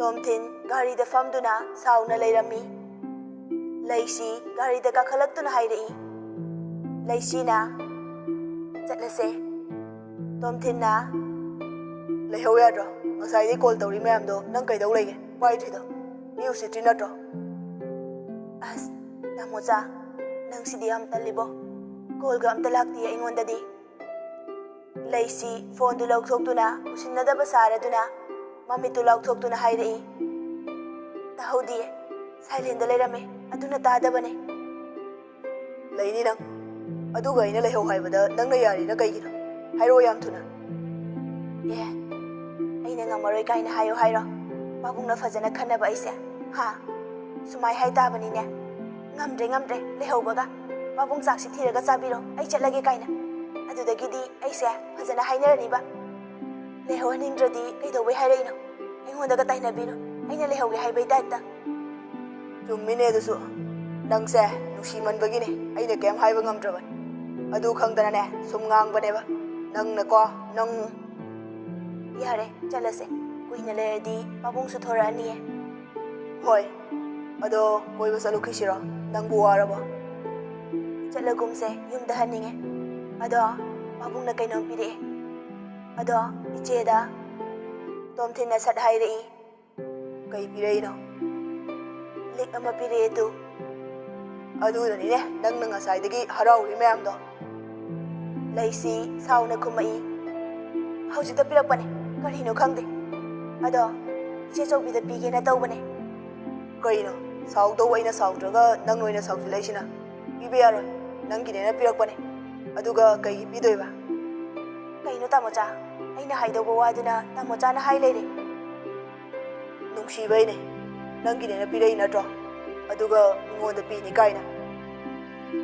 ꯇꯣꯝꯊꯤꯟ ꯒꯥꯔꯤꯗ ꯐꯝꯗꯨꯅ ꯁꯥꯎꯅ ꯂꯩꯔꯝꯃꯤ꯫ ꯂꯩꯁꯤ ꯒꯥꯔꯤꯗ ꯀꯥꯈꯠꯂꯛꯇꯨꯅ ꯍꯥꯏꯔꯛꯏ꯫ ꯂꯩꯁꯤꯅ "ꯆꯠꯂꯁꯦ." ꯇꯣꯝꯊꯤꯟꯅ "ꯂꯩꯍꯧ ꯌꯥꯗ꯭ꯔꯣ? ꯉꯁꯥꯏꯗꯩ ꯀꯣꯜ ꯇꯧꯔꯤ ꯃꯌꯥꯝꯗꯣ ꯅꯪ ꯀꯩꯗꯧ ꯂꯩꯒꯦ? ꯄꯥꯏꯗ꯭ꯔꯤꯗꯣ ꯃꯤ ꯎꯁꯤꯠꯇ꯭ꯔꯤ ꯅꯠꯇ꯭ꯔꯣ?" "ꯑꯁ ꯇꯥꯃꯣꯆꯥ, ꯅꯪꯁꯤꯗꯤ ꯌꯥꯝ ꯇꯜꯂꯤꯕꯣ. ꯀꯣꯜꯒ ꯑꯝꯇ ꯂꯥꯛꯇꯤꯌꯦ ꯑꯩꯉꯣꯟꯗꯗꯤ." ꯂꯩꯁꯤ ꯐꯣꯟꯗꯨ ꯂꯧꯊꯣꯛꯇꯨꯅ ꯎꯁꯤꯟꯅꯗꯕ ꯁꯥꯔꯗꯨꯅ ꯃꯃꯤꯠꯇꯨ ꯂꯥꯎꯊꯣꯛꯇꯨꯅ ꯍꯥꯏꯔꯛꯏ꯫ "ꯇꯥꯍꯧꯗꯤꯌꯦ. ꯁꯥꯏꯂꯦꯟꯗ ꯂꯩꯔꯝꯃꯦ. ꯑꯗꯨꯅ ꯇꯥꯗꯕꯅꯦ." "ꯂꯩꯅꯤ ꯅꯪ. ꯑꯗꯨꯒ ꯑꯩꯅ ꯂꯩꯍꯧ ꯍꯥꯏꯕꯗ ꯅꯪꯅ ꯌꯥꯔꯤꯅ ꯀꯩꯒꯤꯅꯣ? ꯍꯥꯏꯔꯛꯑꯣ ꯌꯥꯝ ꯊꯨꯅ." "ꯑꯦ, ꯑꯩꯅ ꯉꯝꯃꯔꯣꯏ ꯀꯥꯏꯅ ꯍꯥꯏꯌꯣ ꯍꯥꯏꯔꯣ? ꯄꯥꯕꯨꯡꯅ ꯐꯖꯅ ꯈꯟꯅꯕ ꯑꯩꯁꯦ, ꯍꯥ? ꯁꯨꯃꯥꯏ ꯍꯥꯏ ꯇꯥꯕꯅꯤꯅꯦ. ꯉꯝꯗ꯭ꯔꯦ ꯂꯩꯍꯧꯕꯒ. ꯄꯥꯕꯨꯡ ꯆꯥꯛꯁꯤ ꯊꯤꯔꯒ ꯆꯥꯕꯤꯔꯣ, ꯑꯩ ꯆꯠꯂꯒꯦ ꯀꯥꯏꯅ. ꯑꯗꯨꯗꯒꯤꯗꯤ ꯑꯩꯁꯦ ꯐꯖꯅ ꯍꯥꯏꯅꯔꯅꯤꯕ. ꯂꯩꯍꯧꯍꯟꯅꯤꯡꯗ꯭ꯔꯗꯤ ꯀꯩꯗꯧꯕꯩ ꯍꯥꯏꯔꯛꯏꯅꯣ? ꯑꯩꯉꯣꯟꯗꯒ ꯇꯥꯏꯅꯕꯤꯅꯣ, ꯑꯩꯅ ꯂꯩꯍꯧꯒꯦ ꯍꯥꯏꯕꯩ ꯇꯥꯏꯞꯇ." "ꯆꯨꯝꯃꯤꯅꯦ ꯑꯗꯨꯁꯨ. ꯅꯪꯁꯦ ꯅꯨꯡꯁꯤꯃꯟꯕꯒꯤꯅꯦ ꯑꯩꯅ ꯀꯩꯝ ꯍꯥꯏꯕ ꯉꯝꯗ꯭ꯔꯕꯅꯤ. ꯑꯗꯨ ꯈꯪꯗꯅꯅꯦ ꯁꯨꯝ ꯉꯥꯡꯕꯅꯦꯕ. ꯅꯪꯅꯀꯣ, ꯅꯪ..." "ꯌꯥꯔꯦ, ꯆꯠꯂꯁꯦ. ꯀꯨꯏꯅ ꯂꯩꯔꯗꯤ ꯄꯥꯕꯨꯡꯁꯨ ꯊꯣꯔꯛꯑꯅꯤꯌꯦ." "ꯍꯣꯏ, ꯑꯗꯣ ꯀꯣꯏꯕ ꯆꯠꯂꯨꯈꯤꯁꯤꯔꯣ? ꯅꯪꯕꯨ ꯋꯥꯔꯕꯣ?" "ꯆꯠꯂꯒꯨꯝꯁꯦ, ꯌꯨꯝꯗ ꯍꯟꯅꯤꯡꯉꯦ. ꯑꯗꯣ ꯄꯥꯕꯨꯡꯅ ꯀꯩꯅꯣꯝ ꯄꯤꯔꯛꯑꯦ. ꯑꯗꯣ ꯏꯆꯦꯗ..." ꯇꯣꯝꯊꯤꯟꯅ ꯁꯠ ꯍꯥꯏꯔꯛꯏ꯫ "ꯀꯩ ꯄꯤꯔꯛꯏꯅꯣ?" "ꯂꯤꯛ ꯑꯃ ꯄꯤꯔꯛꯑꯦ ꯇꯨ." "ꯑꯗꯨꯅꯅꯤꯅꯦ ꯅꯪꯅ ꯉꯁꯥꯏꯗꯒꯤ ꯍꯔꯥꯎꯔꯤ ꯃꯌꯥꯝꯗꯣ." ꯂꯩꯁꯤ ꯁꯥꯎꯅ ꯈꯨꯝꯃꯛꯏ꯫ "ꯍꯧꯖꯤꯛꯇ ꯄꯤꯔꯛꯄꯅꯦ. ꯀꯔꯤꯅꯣ ꯈꯪꯗꯦ. ꯑꯗꯣ ꯏꯆꯦꯆꯧꯕꯤꯗ ꯄꯤꯒꯦꯅ ꯇꯧꯕꯅꯦ." "ꯀꯩꯅꯣ? ꯁꯥꯎꯗꯧꯕ ꯑꯩꯅ ꯁꯥꯎꯗ꯭ꯔꯒ ꯅꯪ ꯑꯣꯏꯅ ꯁꯥꯎꯖꯤꯜꯂꯛꯏꯁꯤꯅ? ꯄꯤꯕ ꯌꯥꯔꯣꯏ. ꯅꯪꯒꯤꯅꯦꯅ ꯄꯤꯔꯛꯄꯅꯦ. ꯑꯗꯨꯒ ꯀꯩꯒꯤ ꯄꯤꯗꯣꯏꯕ?" "ꯀꯩꯅꯣ ꯇꯥꯃꯣꯆꯥ? ꯑꯩꯅ ꯍꯥꯏꯗꯧꯕ ꯋꯥꯗꯨꯅ ꯇꯥꯃꯣꯆꯥꯅ ꯍꯥꯏ ꯂꯩꯔꯦ." "ꯅꯨꯡꯁꯤꯕꯩꯅꯦ. ꯅꯪꯒꯤꯅꯦꯅ ꯄꯤꯔꯛꯏ ꯅꯠꯇ꯭ꯔꯣ? ꯑꯗꯨꯒ ꯃꯤꯉꯣꯟꯗ ꯄꯤꯅꯤ ꯀꯥꯏꯅ."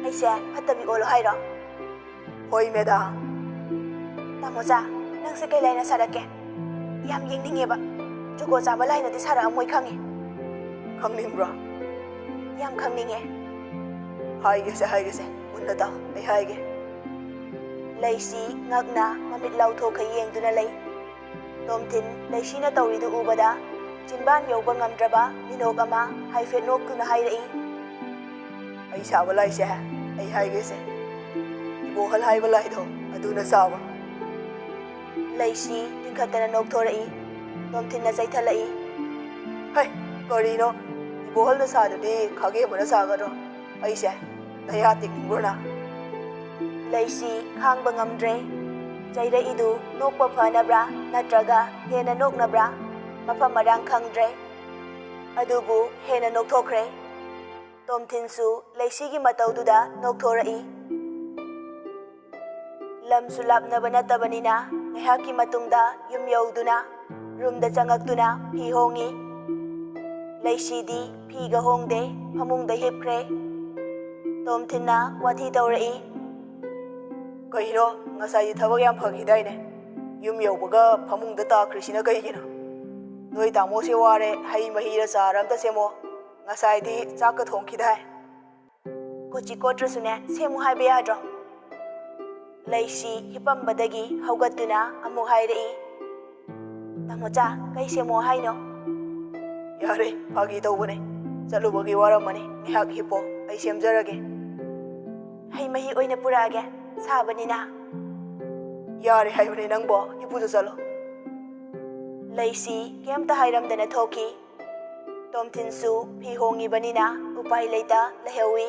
"ꯑꯩꯁꯦ ꯐꯠꯇꯕꯤ ꯑꯣꯜꯂꯣ ꯍꯥꯏꯔꯣ?" "ꯍꯣꯏ ꯃꯦꯗꯥꯝ." "ꯇꯥꯃꯣꯆꯥ, ꯅꯪꯁꯦ ꯀꯩ ꯂꯥꯏꯅ ꯁꯥꯔꯛꯀꯦ? ꯌꯥꯝ ꯌꯦꯡꯅꯤꯡꯉꯦꯕ. ꯖꯨꯒꯣꯠ ꯆꯥꯕ ꯂꯥꯏꯅꯗꯤ ꯁꯥꯔꯛꯑꯝꯃꯣꯏ ꯈꯪꯉꯦ." "ꯈꯪꯅꯤꯡꯕ꯭ꯔꯣ?" "ꯌꯥꯝ ꯈꯪꯅꯤꯡꯉꯦ." ꯍꯥꯏꯒꯦꯁꯦ. ꯃꯨꯟꯅ ꯇꯥꯎ, ꯑꯩ ꯍꯥꯏꯒꯦ." ꯂꯩꯁꯤ ꯉꯛꯅ ꯃꯃꯤꯠ ꯂꯥꯎꯊꯣꯛꯈ ꯌꯦꯡꯗꯨꯅ ꯂꯩ꯫ ꯇꯣꯝꯊꯤꯟ ꯂꯩꯁꯤꯅ ꯇꯧꯔꯤꯗꯨ ꯎꯕꯗ ꯆꯤꯟꯕꯥꯟ ꯌꯧꯕ ꯉꯝꯗ꯭ꯔꯕ ꯃꯤꯅꯣꯛ ꯑꯃ ꯍꯥꯏꯐꯦꯠ ꯅꯣꯛꯇꯨꯅ ꯍꯥꯏꯔꯛꯏ꯫ "ꯑꯩ ꯁꯥꯕ ꯂꯥꯏꯁꯦ, ꯑꯩ ꯍꯥꯏꯒꯦꯁꯦ. ꯏꯕꯣꯍꯜ ꯍꯥꯏꯕ ꯂꯥꯏꯗꯣ, ꯑꯗꯨꯅ ꯁꯥꯕ." ꯂꯩꯁꯤ ꯇꯤꯡꯈꯠꯇꯅ ꯅꯣꯛꯊꯣꯔꯛꯏ꯫ ꯇꯣꯝꯊꯤꯟꯅ ꯆꯩꯊꯠꯂꯛꯏ꯫ "ꯍꯩ, ꯀꯔꯤꯅꯣ? ꯏꯕꯣꯍꯜꯅ ꯁꯥꯗ꯭ꯔꯗꯤ ꯈꯥꯒꯦꯝꯕꯅ ꯁꯥꯒꯗ꯭ꯔꯣ? ꯑꯩꯁꯦ ꯅꯌꯥ ꯇꯤꯡꯅꯤꯡꯕ꯭ꯔꯣ ꯅꯪ?" ꯂꯩꯁꯤ ꯈꯥꯡꯕ ꯉꯝꯗ꯭ꯔꯦ꯫ ꯆꯩꯔꯛꯏꯗꯨ ꯅꯣꯛꯄ ꯐꯅꯕ꯭ꯔꯥ ꯅꯠꯇ꯭ꯔꯒ ꯍꯦꯟꯅ ꯅꯣꯛꯅꯕ꯭ꯔꯥ ꯃꯐꯝ ꯃꯔꯥꯡ ꯈꯪꯗ꯭ꯔꯦ꯫ ꯑꯗꯨꯕꯨ ꯍꯦꯟꯅ ꯅꯣꯛꯊꯣꯛꯈ꯭ꯔꯦ꯫ ꯇꯣꯝꯊꯤꯟꯁꯨ ꯂꯩꯁꯤꯒꯤ ꯃꯇꯧꯗꯨꯗ ꯅꯣꯛꯊꯣꯔꯛꯏ꯫ ꯂꯝꯁꯨ ꯂꯥꯞꯅꯕ ꯅꯠꯇꯕꯅꯤꯅ ꯉꯥꯏꯍꯥꯛꯀꯤ ꯃꯇꯨꯡꯗ ꯌꯨꯝ ꯌꯧꯗꯨꯅ ꯔꯨꯝꯗ ꯆꯪꯉꯛꯇꯨꯅ ꯐꯤ ꯍꯣꯡꯉꯤ꯫ ꯂꯩꯁꯤꯗꯤ ꯐꯤꯒ ꯍꯣꯡꯗꯦ, ꯐꯃꯨꯡꯗ ꯍꯤꯞꯈ꯭ꯔꯦ꯫ ꯇꯣꯝꯊꯤꯟꯅ ꯋꯥꯊꯤ ꯇꯧꯔꯛꯏ꯫ "ꯀꯩꯅꯣ? ꯉꯁꯥꯏꯗꯤ ꯊꯕꯛ ꯌꯥꯝ ꯐꯈꯤꯗꯥꯏꯅꯦ. ꯌꯨꯝ ꯌꯧꯕꯒ ꯐꯃꯨꯡꯗ ꯇꯥꯈ꯭ꯔꯤꯁꯤꯅ ꯀꯩꯒꯤꯅꯣ? ꯅꯣꯏ ꯇꯥꯃꯣꯁꯦ ꯋꯥꯔꯦ, ꯍꯩ ꯃꯍꯤꯔ ꯆꯥꯔ ꯑꯝꯇ ꯁꯦꯝꯃꯣ. ꯉꯁꯥꯏꯗꯤ ꯆꯥꯛꯀ ꯊꯣꯡꯈꯤꯗꯥꯏ." "ꯀꯣꯆꯤ ꯀꯣꯠꯇ꯭ꯔꯁꯨꯅꯦ ꯁꯦꯝꯃꯨ ꯍꯥꯏꯕ ꯌꯥꯗ꯭ꯔꯣ?" ꯂꯩꯁꯤ ꯍꯤꯞꯄꯝꯕꯗꯒꯤ ꯍꯧꯒꯠꯇꯨꯅ ꯑꯃꯨꯛ ꯍꯥꯏꯔꯛꯏ꯫ "ꯇꯥꯃꯣꯆꯥ, ꯀꯩ ꯁꯦꯝꯃꯣ ꯍꯥꯏꯅꯣ?" "ꯌꯥꯔꯦ, ꯐꯥꯒꯤ ꯇꯧꯕꯅꯦ. ꯆꯠꯂꯨꯕꯒꯤ ꯋꯥꯔꯝꯃꯅꯤ. ꯉꯥꯏꯍꯥꯛ ꯍꯤꯞꯄꯣ, ꯑꯩ ꯁꯦꯝꯖꯔꯒꯦ." "ꯍꯩ ꯃꯍꯤ ꯑꯣꯏꯅ ꯄꯨꯔꯛꯑꯒꯦ, ꯁꯥꯕꯅꯤꯅ." "ꯌꯥꯔꯦ ꯍꯥꯏꯕꯅꯦ ꯅꯪꯕꯣ, ꯍꯤꯞꯄꯨꯆꯣ ꯆꯠꯂꯣ." ꯂꯩꯁꯤ ꯀꯩꯝꯇ ꯍꯥꯏꯔꯝꯗꯅ ꯊꯣꯛꯈꯤ꯫ ꯇꯣꯝꯊꯤꯟꯁꯨ ꯐꯤ ꯍꯣꯡꯉꯤꯕꯅꯤꯅ ꯎꯄꯥꯏ ꯂꯩꯇ ꯂꯩꯍꯧꯏ꯫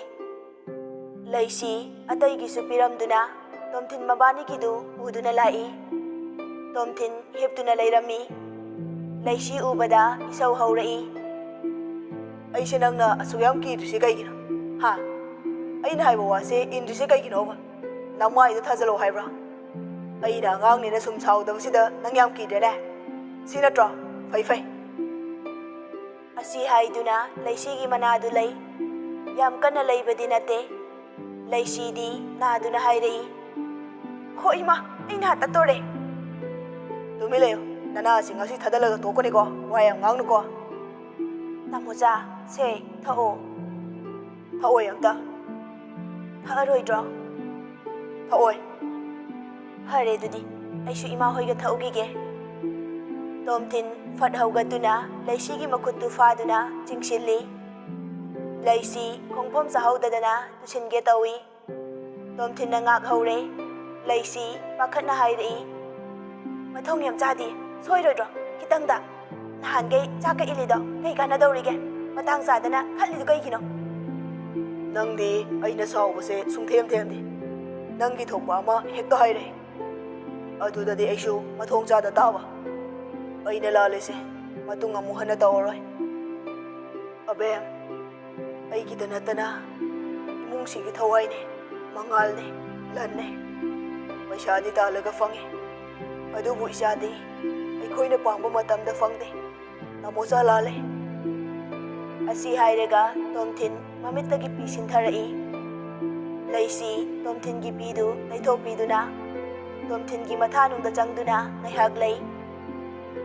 ꯂꯩꯁꯤ ꯑꯇꯩꯒꯤꯁꯨ ꯄꯤꯔꯝꯗꯨꯅ ꯇꯣꯝꯊꯤꯟ ꯃꯕꯥꯅꯤꯒꯤꯗꯨ ꯎꯗꯨꯅ ꯂꯥꯛꯏ꯫ ꯇꯣꯝꯊꯤꯟ ꯍꯤꯞꯇꯨꯅ ꯂꯩꯔꯝꯃꯤ꯫ ꯂꯩꯁꯤ ꯎꯕꯗ ꯏꯁꯧ ꯍꯧꯔꯛꯏ꯫ "ꯑꯩꯁꯦ ꯅꯪꯅ ꯑꯁꯨꯛ ꯌꯥꯝ ꯀꯤꯗ꯭ꯔꯤꯁꯦ ꯀꯩꯒꯤꯅꯣ? ꯍꯥ? ꯑꯩꯅ ꯍꯥꯏꯕ ꯋꯥꯁꯦ ꯏꯟꯗ꯭ꯔꯤꯁꯦ ꯀꯩꯒꯤꯅꯣꯕ? ꯅꯃꯥꯏꯗ ꯊꯥꯖꯜꯂꯣ ꯍꯥꯏꯕ꯭ꯔꯥ? ꯑꯩꯅ ꯑꯉꯥꯡꯅꯦꯅ ꯁꯨꯝ ꯁꯥꯎꯗꯕꯁꯤꯗ ꯅꯪ ꯌꯥꯝ ꯀꯤꯗ꯭ꯔꯦꯅꯦ? ꯁꯤ ꯅꯠꯇ꯭ꯔꯣ? ꯐꯩ." ꯑꯁꯤ ꯍꯥꯏꯗꯨꯅ ꯂꯩꯁꯤꯒꯤ ꯃꯅꯥꯗꯨ ꯂꯩ꯫ ꯌꯥꯝ ꯀꯟꯅ ꯂꯩꯕꯗꯤ ꯅꯠꯇꯦ꯫ ꯂꯩꯁꯤꯗꯤ ꯅꯥꯗꯨꯅ ꯍꯥꯏꯔꯛꯏ꯫ "ꯍꯣ ꯏꯃꯥ, ꯑꯩ ꯅꯥ ꯇꯠꯇꯣꯔꯦ." "ꯇꯨꯃꯤꯟ ꯂꯩꯌꯨ. ꯅꯅꯥꯁꯤ ꯉꯁꯤ ꯊꯥꯗꯠꯂꯒ ꯇꯣꯛꯀꯅꯤꯀꯣ, ꯋꯥ ꯌꯥꯝ ꯉꯥꯡꯅꯨꯀꯣ." "ꯇꯥꯃꯣꯆꯥ, ꯁꯦ ꯊꯛꯑꯣ." "ꯊꯛꯑꯣꯏ ꯑꯝꯇ." "ꯊꯛꯑꯔꯣꯏꯗ꯭ꯔꯣ?" "ꯊꯛꯑꯣꯏ." "ꯐꯔꯦ ꯑꯗꯨꯗꯤ, ꯑꯩꯁꯨ ꯏꯃꯥ ꯍꯣꯏꯒ ꯊꯛꯎꯈꯤꯒꯦ." ꯇꯣꯝꯊꯤꯟ ꯐꯠ ꯍꯧꯒꯠꯇꯨꯅ ꯂꯩꯁꯤꯒꯤ ꯃꯈꯨꯠꯇꯨ ꯐꯥꯗꯨꯅ ꯆꯤꯡꯁꯤꯜꯂꯤ꯫ ꯂꯩꯁꯤ ꯈꯣꯡꯐꯝ ꯆꯥꯍꯧꯗꯗꯅ ꯇꯨꯁꯤꯟꯒꯦ ꯇꯧꯏ꯫ ꯇꯣꯝꯊꯤꯟꯅ ꯉꯥꯛꯍꯧꯔꯦ꯫ ꯂꯩꯁꯤ ꯄꯥꯈꯠꯅ ꯍꯥꯏꯔꯛꯏ, "ꯃꯊꯣꯡ ꯌꯥꯝ ꯆꯥꯗꯦ, ꯁꯣꯏꯔꯣꯏꯗ꯭ꯔꯣ? ꯈꯤꯇꯪꯗ ꯅꯍꯥꯟꯈꯩ ꯆꯥꯛꯀ ꯏꯜꯂꯤꯗꯣ ꯀꯩ ꯀꯥꯟꯅꯗꯧꯔꯤꯒꯦ? ꯃꯇꯥꯡ ꯆꯥꯗꯅ ꯈꯠꯂꯤꯗꯨ ꯀꯩꯒꯤꯅꯣ?" "ꯅꯪꯗꯤ ꯑꯩꯅ ꯁꯥꯎꯕꯁꯦ ꯁꯨꯡꯊꯦꯝ ꯊꯦꯝꯗꯦ꯫ ꯅꯪꯒꯤ ꯊꯣꯛꯄ ꯑꯃ ꯍꯦꯛꯇ ꯍꯥꯏꯔꯛꯏ꯫ ꯑꯗꯨꯗꯗꯤ ꯑꯩꯁꯨ ꯃꯊꯣꯡ ꯆꯥꯗ ꯇꯥꯕ꯫ ꯑꯩꯅ ꯂꯥꯜꯂꯤꯁꯦ ꯃꯇꯨꯡ ꯑꯃꯨꯛ ꯍꯟꯅ ꯇꯧꯔꯔꯣꯏ꯫ ꯑꯕꯦꯝ, ꯑꯩꯒꯤꯗ ꯅꯠꯇꯅ ꯏꯃꯨꯡꯁꯤꯒꯤ ꯊꯋꯥꯏꯅꯦ, ꯃꯉꯥꯜꯅꯦ, ꯂꯟꯅꯦ꯫ ꯄꯩꯁꯥꯗꯤ ꯇꯥꯜꯂꯒ ꯐꯪꯉꯤ, ꯑꯗꯨꯕꯨ ꯏꯆꯥꯗꯤ ꯑꯩꯈꯣꯏꯅ ꯄꯥꯝꯕ ꯃꯇꯝꯗ ꯐꯪꯗꯦ꯫ ꯇꯥꯃꯣꯆꯥ ꯂꯥꯜꯂꯦ." ꯑꯁꯤ ꯍꯥꯏꯔꯒ ꯇꯣꯝꯊꯤꯟ ꯃꯃꯤꯠꯇꯒꯤ ꯄꯤ ꯁꯤꯟꯊꯔꯛꯏ꯫ ꯂꯩꯁꯤ ꯇꯣꯝꯊꯤꯟꯒꯤ ꯄꯤꯗꯨ ꯇꯩꯊꯣꯛꯄꯤꯗꯨꯅ ꯇꯣꯝꯊꯤꯟꯒꯤ ꯃꯊꯥꯅꯨꯡꯗ ꯆꯪꯗꯨꯅ ꯉꯥꯏꯍꯥꯛ ꯂꯩ꯫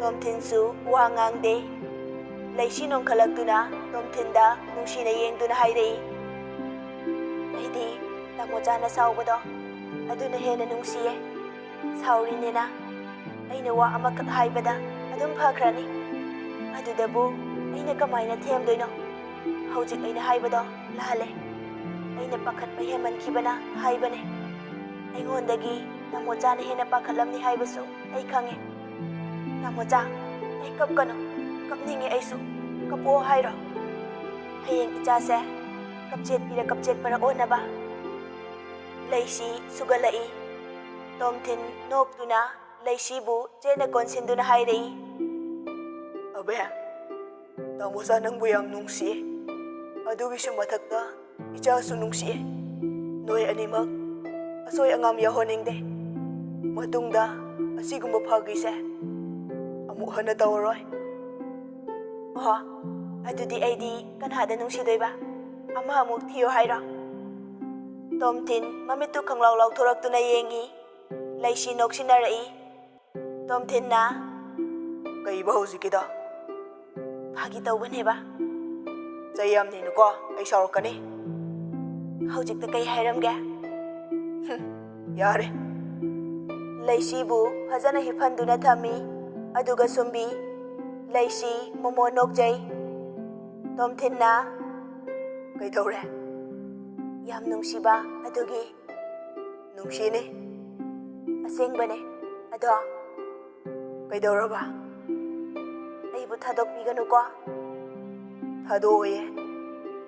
ꯇꯣꯝꯊꯤꯟꯁꯨ ꯋꯥ ꯉꯥꯡꯗꯦ꯫ ꯂꯩꯁꯤ ꯅꯣꯡꯈꯠꯂꯛꯇꯨꯅ ꯇꯣꯝꯊꯤꯟꯗ ꯅꯨꯡꯁꯤꯅ ꯌꯦꯡꯗꯨꯅ ꯍꯥꯏꯔꯛꯏ, "ꯑꯩꯗꯤ ꯇꯥꯃꯣꯆꯥꯅ ꯁꯥꯎꯕꯗꯣ ꯑꯗꯨꯅ ꯍꯦꯟꯅ ꯅꯨꯡꯁꯤꯌꯦ꯫ ꯁꯥꯎꯔꯤꯅꯦꯅ ꯑꯩꯅ ꯋꯥ ꯑꯃꯈꯛ ꯍꯥꯏꯕꯗ ꯑꯗꯨꯝ ꯐꯈ꯭ꯔꯅꯤ꯫ ꯑꯗꯨꯗꯕꯨ ꯑꯩꯅ ꯀꯃꯥꯏꯅ ꯊꯦꯝꯗꯣꯏꯅꯣ? ꯍꯧꯖꯤꯛ ꯑꯩꯅ ꯍꯥꯏꯕꯗꯣ ꯂꯥꯜꯂꯦ꯫ ꯑꯩꯅ ꯄꯥꯈꯠꯄ ꯍꯦꯟꯃꯟꯈꯤꯕꯅ ꯍꯥꯏꯕꯅꯦ꯫ ꯑꯩꯉꯣꯟꯗꯒꯤ ꯇꯥꯃꯣꯆꯥꯅ ꯍꯦꯟꯅ ꯄꯥꯈꯠꯂꯝꯅꯤ ꯍꯥꯏꯕꯁꯨ ꯑꯩ ꯈꯪꯉꯦ꯫ ꯇꯥꯃꯣꯆꯥ, ꯑꯩ ꯀꯞꯀꯅꯨ, ꯀꯞꯅꯤꯡꯉꯦ ꯑꯩꯁꯨ, ꯀꯞꯄꯣ ꯍꯥꯏꯔꯣ? ꯍꯌꯦꯡ ꯏꯆꯥꯁꯦ ꯀꯞꯆꯦꯠꯄꯤꯔ ꯑꯣꯟꯅꯕ." ꯂꯩꯁꯤ ꯁꯨꯒꯠꯂꯛꯏ꯫ ꯇꯣꯝꯊꯤꯟ ꯅꯣꯛꯇꯨꯅ ꯂꯩꯁꯤꯕꯨ ꯆꯦꯠꯅ ꯀꯣꯟꯁꯤꯟꯗꯨꯅ ꯍꯥꯏꯔꯛꯏ, "ꯑꯕꯦꯝ, ꯇꯥꯃꯣꯆꯥ ꯅꯪꯕꯨ ꯌꯥꯝ ꯅꯨꯡꯁꯤꯌꯦ꯫ ꯑꯗꯨꯒꯤꯁꯨ ꯃꯊꯛꯇ ꯏꯆꯥꯁꯨ ꯅꯨꯡꯁꯤꯌꯦ꯫ ꯅꯣꯏ ꯑꯅꯤꯃꯛ ꯑꯁꯣꯏ ꯑꯉꯥꯝ ꯌꯥꯎꯍꯟꯅꯤꯡꯗꯦ꯫ ꯃꯇꯨꯡꯗ ꯑꯁꯤꯒꯨꯝꯕ ꯐꯥꯒꯤꯁꯦ ꯑꯃꯨꯛ ꯍꯟꯅ ꯇꯧꯔꯔꯣꯏ." "ꯑꯣ, ꯑꯗꯨꯗꯤ ꯑꯩꯗꯤ ꯀꯅꯥꯗ ꯅꯨꯡꯁꯤꯗꯣꯏꯕ? ꯑꯃ ꯑꯃꯨꯛ ꯊꯤꯌꯣ ꯍꯥꯏꯔꯣ?" ꯇꯣꯝꯊꯤꯟ ꯃꯃꯤꯠꯇꯨ ꯈꯪꯂꯥꯎ ꯂꯥꯎꯊꯣꯔꯛꯇꯨꯅ ꯌꯦꯡꯉꯤ꯫ ꯂꯩꯁꯤ ꯅꯣꯛꯁꯤꯟꯅꯔꯛꯏ꯫ ꯇꯣꯝꯊꯤꯟꯅ, "ꯀꯩꯕ ꯍꯧꯖꯤꯛꯀꯤꯗꯣ?" "ꯐꯥꯒꯤ ꯇꯧꯕꯅꯦꯕ." "ꯆꯩ ꯌꯥꯝ ꯅꯤꯅꯨꯀꯣ, ꯑꯩ ꯁꯥꯎꯔꯛꯀꯅꯤ." "ꯍꯧꯖꯤꯛꯇ ꯀꯩ ꯍꯥꯏꯔꯝꯒꯦ?" "ꯌꯥꯔꯦ." ꯂꯩꯁꯤꯕꯨ ꯐꯖꯅ ꯍꯤꯞꯍꯟꯗꯨꯅ ꯊꯝꯃꯤ꯫ ꯑꯗꯨꯒ ꯁꯨꯝꯕꯤ꯫ ꯂꯩꯁꯤ ꯃꯣꯃꯣ ꯅꯣꯛꯆꯩ꯫ ꯇꯣꯝꯊꯤꯟꯅ, "ꯀꯩꯗꯧꯔꯦ?" "ꯌꯥꯝ ꯅꯨꯡꯁꯤꯕ ꯑꯗꯨꯒꯤ." "ꯅꯨꯡꯁꯤꯅꯤ." "ꯑꯁꯦꯡꯕꯅꯦ, ꯑꯗꯣ ꯀꯩꯗꯧꯔꯕ?" "ꯑꯩꯕꯨ ꯊꯥꯗꯣꯛꯄꯤꯒꯅꯨꯀꯣ." "ꯊꯥꯗꯣꯛꯑꯣꯏꯌꯦ꯫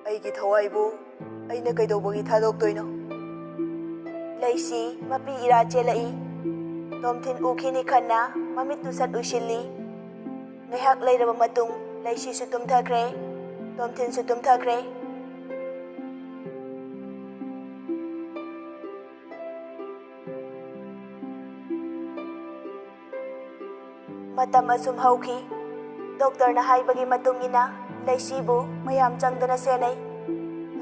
ꯑꯩꯒꯤ ꯊꯋꯥꯏꯕꯨ ꯑꯩꯅ ꯀꯩꯗꯧꯕꯒꯤ ꯊꯥꯗꯣꯛꯇꯣꯏꯅꯣ?" ꯂꯩꯁꯤ ꯃꯄꯤ ꯏꯔꯥ ꯆꯦꯜꯂꯛꯏ꯫ ꯇꯣꯝꯊꯤꯟ ꯎꯈꯤꯅꯤ ꯈꯟꯅ ꯃꯃꯤꯠꯇꯨ ꯁꯠ ꯎꯏꯁꯤꯜꯂꯤ꯫ ꯉꯥꯏꯍꯥꯛ ꯂꯩꯔꯕ ꯃꯇꯨꯡ ꯂꯩꯁꯤꯁꯨ ꯇꯨꯝꯊꯈ꯭ꯔꯦ꯫ ꯇꯣꯝꯊꯤꯟꯁꯨ ꯇꯨꯝꯊꯈ꯭ꯔꯦ꯫ ꯃꯇꯝ ꯑꯁꯨꯝ ꯍꯧꯈꯤ꯫ ꯗꯣꯛꯇꯔꯅ ꯍꯥꯏꯕꯒꯤ ꯃꯇꯨꯡ ꯏꯟꯅ ꯂꯩꯁꯤꯕꯨ ꯃꯌꯥꯝ ꯆꯪꯗꯅ ꯁꯦꯟꯅꯩ꯫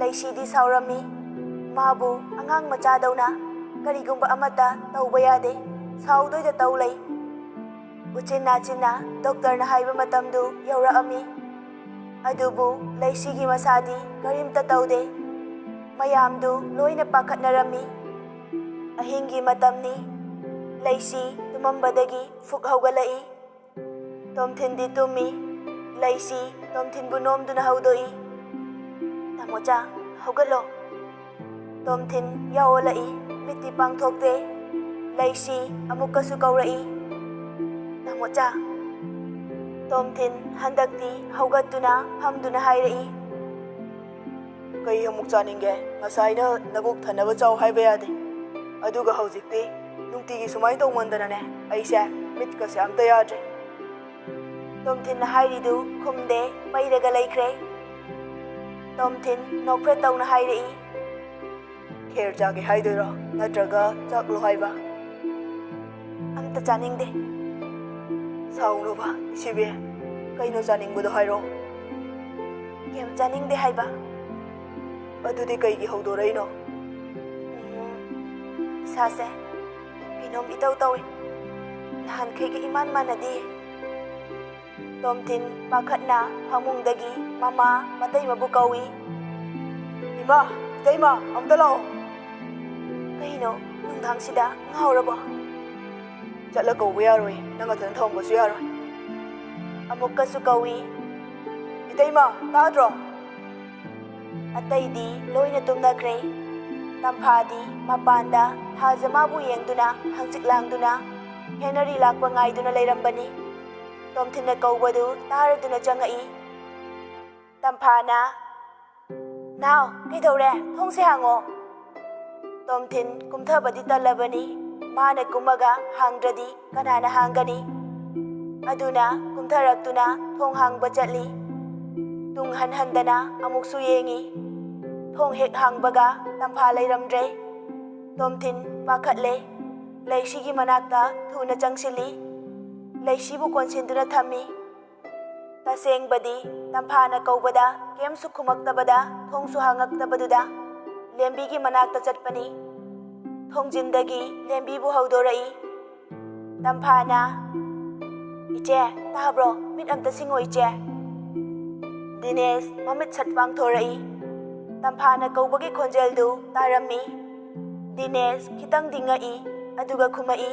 ꯂꯩꯁꯤꯗꯤ ꯁꯥꯎꯔꯝꯃꯤ꯫ ꯃꯥꯕꯨ ꯑꯉꯥꯡ ꯃꯆꯥꯗꯧꯅ ꯀꯔꯤꯒꯨꯝꯕ ꯑꯃꯠꯇ ꯇꯧꯕ ꯌꯥꯗꯦ, ꯁꯥꯎꯗꯣꯏꯗ ꯇꯧ ꯂꯩ꯫ ꯎꯆꯤꯟ ꯅꯥꯆꯤꯟꯅ ꯗꯣꯛꯇꯔꯅ ꯍꯥꯏꯕ ꯃꯇꯝꯗꯨ ꯌꯧꯔꯛꯑꯝꯃꯤ꯫ ꯑꯗꯨꯕꯨ ꯂꯩꯁꯤꯒꯤ ꯃꯁꯥꯗꯤ ꯀꯔꯤꯝꯇ ꯇꯧꯗꯦ꯫ ꯃꯌꯥꯝꯗꯨ ꯂꯣꯏꯅ ꯄꯥꯈꯠꯅꯔꯝꯃꯤ꯫ ꯑꯍꯤꯡꯒꯤ ꯃꯇꯝꯅꯤ꯫ ꯂꯩꯁꯤ ꯇꯨꯝꯃꯝꯕꯗꯒꯤ ꯐꯨꯛ ꯍꯧꯒꯠꯂꯛꯏ꯫ ꯇꯣꯝꯊꯤꯟꯗꯤ ꯇꯨꯝꯃꯤ꯫ ꯂꯩꯁꯤ ꯇꯣꯝꯊꯤꯟꯕꯨ ꯅꯣꯝꯗꯨꯅ ꯍꯧꯗꯣꯛꯏ꯫ "ꯇꯥꯃꯣꯆꯥ, ꯍꯧꯒꯠꯂꯣ." ꯇꯣꯝꯊꯤꯟ ꯌꯥꯑꯣꯜꯂꯛꯏ, ꯃꯤꯠꯇꯤ ꯄꯥꯡꯊꯣꯛꯇꯦ꯫ ꯂꯩꯁꯤ ꯑꯃꯨꯛꯀꯁꯨ ꯀꯧꯔꯛꯏ, "ꯇꯥꯃꯣꯆꯥ." ꯇꯣꯝꯊꯤꯟ ꯍꯟꯗꯛꯇꯤ ꯍꯧꯒꯠꯇꯨꯅ ꯐꯝꯗꯨꯅ ꯍꯥꯏꯔꯛꯏ, "ꯀꯩ ꯑꯃꯨꯛ ꯆꯥꯅꯤꯡꯒꯦ? ꯉꯁꯥꯏꯅ ꯅꯕꯨꯛ ꯊꯟꯅꯕ ꯆꯥꯎ ꯍꯥꯏꯕ ꯌꯥꯗꯦ꯫ ꯑꯗꯨꯒ ꯍꯧꯖꯤꯛꯇꯤ ꯅꯨꯡꯇꯤꯒꯤ ꯁꯨꯃꯥꯏꯅ ꯇꯧꯃꯟꯗꯅꯅꯦ ꯑꯩꯁꯦ ꯃꯤꯠꯀꯁꯦ ꯑꯝꯇ ꯌꯥꯗ꯭ꯔꯦ." ꯇꯣꯝꯊꯤꯟꯅ ꯍꯥꯏꯔꯤꯗꯨ ꯈꯨꯝꯗꯦ, ꯄꯩꯔꯒ ꯂꯩꯈ꯭ꯔꯦ꯫ ꯇꯣꯝꯊꯤꯟ ꯅꯣꯛꯐꯦꯠ ꯇꯧꯅ ꯍꯥꯏꯔꯛꯏ, "ꯈꯦꯔ ꯆꯥꯒꯦ ꯍꯥꯏꯗꯣꯏꯔꯣ ꯅꯠꯇ꯭ꯔꯒ ꯆꯥꯛꯂꯣ ꯍꯥꯏꯕ?" "ꯑꯝꯇ ꯆꯥꯅꯤꯡꯗꯦ." "ꯁꯥꯎꯅꯨꯕ ꯏꯁꯤꯕꯤ, ꯀꯩꯅꯣ ꯆꯥꯅꯤꯡꯕꯗꯣ ꯍꯥꯏꯔꯛꯑꯣ." "ꯀꯦꯝ ꯆꯥꯅꯤꯡꯗꯦ ꯍꯥꯏꯕ." "ꯑꯗꯨꯗꯤ ꯀꯩꯒꯤ ꯍꯧꯗꯣꯔꯛꯏꯅꯣ?" "ꯏꯁꯥꯁꯦ ꯀꯩꯅꯣꯝ ꯏꯇꯧ ꯇꯧꯏ, ꯅꯍꯥꯟꯈꯩꯒ ꯏꯃꯥꯟ ꯃꯥꯟꯅꯗꯦ." ꯇꯣꯝꯊꯤꯟ ꯄꯥꯈꯠꯅ ꯐꯃꯨꯡꯗꯒꯤ ꯃꯃꯥ ꯃꯇꯩꯃꯕꯨ ꯀꯧꯏ, "ꯏꯃꯥ, ꯏꯇꯩꯃ, ꯑꯝꯇ ꯂꯥꯛꯑꯣ." "ꯀꯩꯅꯣ ꯅꯨꯡꯗꯥꯡꯁꯤꯗ ꯉꯥꯎꯔꯕꯣ?" "ꯆꯠꯂ ꯀꯧꯕ ꯌꯥꯔꯣꯏ, ꯅꯪ ꯅꯊꯟ ꯊꯝꯕꯁꯨ ꯌꯥꯔꯣꯏ." ꯑꯃꯨꯛꯀꯁꯨ ꯀꯧꯏ, ꯏꯇꯩꯃ ꯇꯥꯗ꯭ꯔꯣ? ꯑꯇꯩꯗꯤ ꯂꯣꯏꯅ ꯇꯨꯝꯅꯈ꯭ꯔꯦ꯫ ꯇꯝꯐꯥꯗꯤ ꯃꯄꯥꯟꯗ ꯊꯥꯖ ꯃꯥꯕꯨ ꯌꯦꯡꯗꯨꯅ ꯍꯪꯆꯤꯠ ꯂꯥꯡꯗꯨꯅ ꯍꯦꯅꯔꯤ ꯂꯥꯛꯄ ꯉꯥꯏꯗꯨꯅ ꯂꯩꯔꯝꯕꯅꯤ꯫ ꯇꯣꯝꯊꯤꯟꯅ ꯀꯧꯕꯗꯨ ꯇꯥꯔꯗꯨꯅ ꯆꯪꯉꯛꯏ꯫ ꯇꯝꯐꯥꯅ, ꯅꯥꯎ ꯀꯩꯗꯧꯔꯦ? ꯊꯣꯡꯁꯦ ꯍꯥꯡꯉꯣ꯫ ꯇꯣꯝꯊꯤꯟ ꯀꯨꯝꯊꯕꯗꯤ ꯇꯜꯂꯕꯅꯤ꯫ ꯃꯥꯅ ꯀꯨꯝꯃꯒ ꯍꯥꯡꯗ꯭ꯔꯗꯤ ꯀꯅꯥꯅ ꯍꯥꯡꯒꯅꯤ? ꯑꯗꯨꯅ ꯀꯨꯝꯊꯔꯛꯇꯨꯅ ꯊꯣꯡ ꯍꯥꯡꯕ ꯆꯠꯂꯤ꯫ ꯇꯨꯡ ꯍꯟꯍꯟꯗꯅ ꯑꯃꯨꯛꯁꯨ ꯌꯦꯡꯉꯤ꯫ ꯊꯣꯡ ꯍꯦꯛ ꯍꯥꯡꯕꯒ ꯇꯝꯐꯥ ꯂꯩꯔꯝꯗ꯭ꯔꯦ꯫ ꯇꯣꯝꯊꯤꯟ ꯄꯥꯈꯠꯂꯦ꯫ ꯂꯩꯁꯤꯒꯤ ꯃꯅꯥꯛꯇ ꯊꯨꯅ ꯆꯪꯁꯤꯜꯂꯤ꯫ ꯂꯩꯁꯤꯕꯨ ꯀꯣꯟꯁꯤꯟꯗꯨꯅ ꯊꯝꯃꯤ꯫ ꯇꯁꯦꯡꯕꯗꯤ ꯇꯝꯐꯥꯅ ꯀꯧꯕꯗ ꯀꯦꯝꯁꯨ ꯈꯨꯃꯛꯇꯕꯗ ꯊꯣꯡꯁꯨ ꯍꯥꯡꯉꯛꯇꯕꯗꯨꯗ ꯂꯦꯝꯕꯤꯒꯤ ꯃꯅꯥꯛꯇ ꯆꯠꯄꯅꯤ꯫ ꯊꯣꯡꯖꯤꯟꯗꯒꯤ ꯂꯦꯝꯕꯤꯕꯨ ꯍꯧꯗꯣꯔꯛꯏ꯫ ꯇꯝꯐꯥꯅ, ꯏꯆꯦ ꯇꯥꯕ꯭ꯔꯣ? ꯃꯤꯠ ꯑꯝꯇ ꯁꯤꯡꯉꯣ ꯏꯆꯦ꯫ ꯗꯤꯅꯦꯁ ꯃꯃꯤꯠ ꯁꯠ ꯄꯥꯡꯊꯣꯔꯛꯏ꯫ ꯇꯝꯐꯥꯅ ꯀꯧꯕꯒꯤ ꯈꯣꯟꯖꯦꯜꯗꯨ ꯇꯥꯔꯝꯃꯤ꯫ ꯗꯤꯅꯦꯁ ꯈꯤꯇꯪꯗꯤ ꯉꯛꯏ, ꯑꯗꯨꯒ ꯈꯨꯝꯃꯛꯏ꯫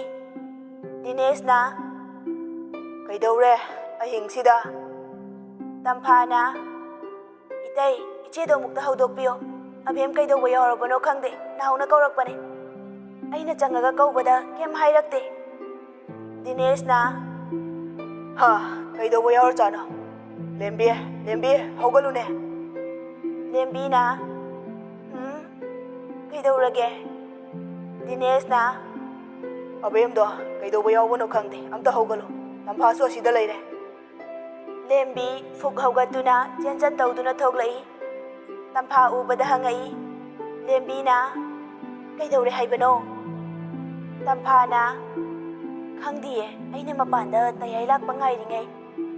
ꯗꯤꯅꯦꯁꯅ, ꯀꯩꯗꯧꯔꯦ ꯑꯍꯤꯡꯁꯤꯗ? ꯇꯝꯐꯥꯅ, ꯏꯇꯩ ꯏꯆꯦꯗꯣ ꯑꯃꯨꯛꯇ ꯍꯧꯗꯣꯛꯄꯤꯌꯣ꯫ ꯑꯕꯦꯝ ꯀꯩꯗꯧꯕ ꯌꯥꯎꯔꯕꯅꯣ ꯈꯪꯗꯦ, ꯅꯥꯎꯅ ꯀꯧꯔꯛꯄꯅꯦ꯫ ꯑꯩꯅ ꯆꯪꯉꯒ ꯀꯧꯕꯗ ꯀꯩꯝ ꯍꯥꯏꯔꯛꯇꯦ꯫ ꯗꯤꯅꯦꯁꯅ, ꯀꯩꯗꯧꯕ ꯌꯥꯎꯔꯖꯥꯠꯅꯣ? ꯂꯦꯝꯕꯤ ꯍꯧꯒꯠꯂꯨꯅꯦ꯫ ꯂꯦꯝꯕꯤꯅ, ꯀꯩꯗꯧꯔꯒꯦ? ꯗꯤꯅꯦꯁꯅ, ꯑꯕꯦꯝꯗꯣ ꯀꯩꯗꯧꯕ ꯌꯥꯎꯕꯅꯣ ꯈꯪꯗꯦ, ꯑꯝꯇ ꯍꯧꯒꯠꯂꯨ꯫ ꯇꯝꯐꯥꯁꯨ ꯑꯁꯤꯗ ꯂꯩꯔꯦ꯫ ꯂꯦꯝꯕꯤ ꯐꯨꯛ ꯍꯧꯒꯠꯇꯨꯅ ꯆꯦꯟꯆꯠ ꯇꯧꯗꯨꯅ ꯊꯣꯛꯂꯛꯏ꯫ ꯇꯝꯐꯥ ꯎꯕꯗ ꯍꯪꯉꯛꯏ꯫ ꯂꯦꯝꯕꯤꯅ, ꯀꯩꯗꯧꯔꯦ ꯍꯥꯏꯕꯅꯣ? ꯇꯝꯐꯥꯅ, ꯈꯪꯗꯤꯌꯦ, ꯑꯩꯅ ꯃꯄꯥꯟꯗ ꯇꯌꯥꯏ ꯂꯥꯛꯄ ꯉꯥꯏꯔꯤꯉꯩ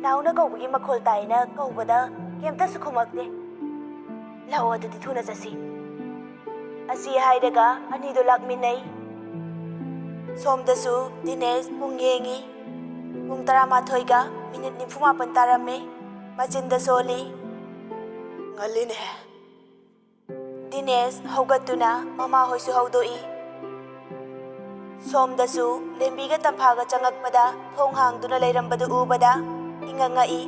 ꯅꯥꯎꯅ ꯀꯧꯕꯒꯤ ꯃꯈꯣꯜ ꯇꯥꯏꯅ ꯀꯧꯕꯗ ꯀꯩꯝꯇꯁꯨ ꯈꯨꯝꯃꯛꯇꯦ꯫ ꯂꯥꯛꯑꯣ ꯑꯗꯨꯗꯤ ꯊꯨꯅꯆꯠꯁꯤ꯫ ꯑꯁꯤ ꯍꯥꯏꯔꯒ ꯑꯅꯤꯗꯨ ꯂꯥꯛꯃꯤꯟꯅꯩ꯫ ꯁꯣꯝꯗꯁꯨ ꯗꯤꯅꯦꯁ ꯄꯨꯡ ꯌꯦꯡꯉꯤ꯫ ꯄꯨꯡ 11:49 ꯇꯥꯔꯝꯃꯤ꯫ ꯃꯆꯤꯟꯗ ꯁꯣꯜꯂꯤ꯫ ꯉꯜꯂꯤꯅꯦ꯫ ꯗꯤꯅꯦꯁ ꯍꯧꯒꯠꯇꯨꯅ ꯃꯃꯥꯍꯣꯏꯁꯨ ꯍꯧꯗꯣꯛꯏ꯫ ꯁꯣꯝꯗꯁꯨ ꯂꯦꯝꯕꯤꯒ ꯇꯝꯐꯥꯒ ꯆꯪꯉꯛꯄꯗ ꯊꯣꯡ ꯍꯥꯡꯗꯨꯅ ꯂꯩꯔꯝꯕꯗꯨ ꯎꯕꯗ ꯏꯉꯛ ꯉꯛꯏ꯫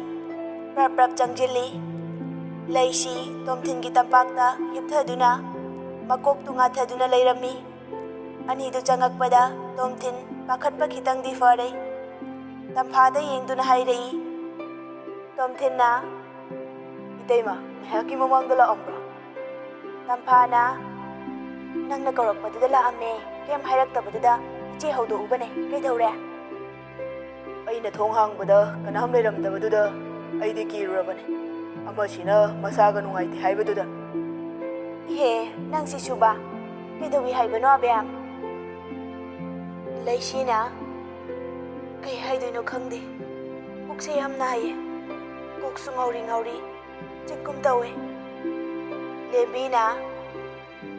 ꯄ꯭ꯔꯞ ꯄ꯭ꯔꯞ ꯆꯪꯁꯤꯜꯂꯤ꯫ ꯂꯩꯁꯤ ꯇꯣꯝꯊꯤꯟꯒꯤ ꯇꯝꯄꯥꯛꯇ ꯍꯤꯞꯊꯗꯨꯅ ꯃꯀꯣꯛꯇꯨ ꯉꯥꯊꯗꯨꯅ ꯂꯩꯔꯝꯃꯤ꯫ ꯑꯅꯤꯗꯨ ꯆꯪꯉꯛꯄꯗ ꯇꯣꯝꯊꯤꯟ ꯄꯥꯈꯠꯄ ꯈꯤꯇꯪꯗꯤ ꯐꯔꯦ꯫ ꯇꯝꯐꯥꯗ ꯌꯦꯡꯗꯨꯅ ꯍꯥꯏꯔꯛꯏ꯫ ꯇꯣꯝꯊꯤꯟꯅ, ꯏꯇꯩꯃ ꯉꯥꯏꯍꯥꯛꯀꯤ ꯃꯃꯥꯡꯗ ꯂꯥꯛꯑꯝꯕ꯭ꯔꯣ? ꯇꯝꯐꯥꯅ, ꯅꯪꯅ ꯀꯧꯔꯛꯄꯗꯨꯗ ꯂꯥꯛꯑꯝꯃꯦ, ꯀꯩꯝ ꯍꯥꯏꯔꯛꯇꯕꯗꯨꯗ ꯏꯆꯦ ꯍꯧꯗꯣꯛꯎꯕꯅꯦ, ꯀꯩꯗꯧꯔꯦ? ꯑꯩꯅ ꯊꯣꯡ ꯍꯥꯡꯕꯗ ꯀꯅꯥꯝ ꯂꯩꯔꯝꯗꯕꯗꯨꯗ ꯑꯩꯗꯤ ꯀꯤꯔꯨꯔꯕꯅꯦ, ꯑꯃꯁꯤꯅ ꯃꯁꯥꯒ ꯅꯨꯡꯉꯥꯏꯇꯦ ꯍꯥꯏꯕꯗꯨꯗ꯫ ꯏꯍꯦ ꯅꯪ ꯁꯤꯁꯨꯕ, ꯀꯩꯗꯧꯏ ꯍꯥꯏꯕꯅꯣ ꯑꯕꯦꯝ? ꯂꯩꯁꯤꯅ, ꯀꯩ ꯍꯥꯏꯗꯣꯏꯅꯣ ꯈꯪꯗꯦ, ꯄꯨꯛꯁꯦ ꯌꯥꯝ ꯅꯥꯏꯌꯦ, ꯀꯣꯛꯁꯨ ꯉꯥꯎꯔꯤ ꯆꯤꯛꯀꯨꯝ ꯇꯧꯋꯦ꯫ ꯂꯦꯝꯕꯤꯅ,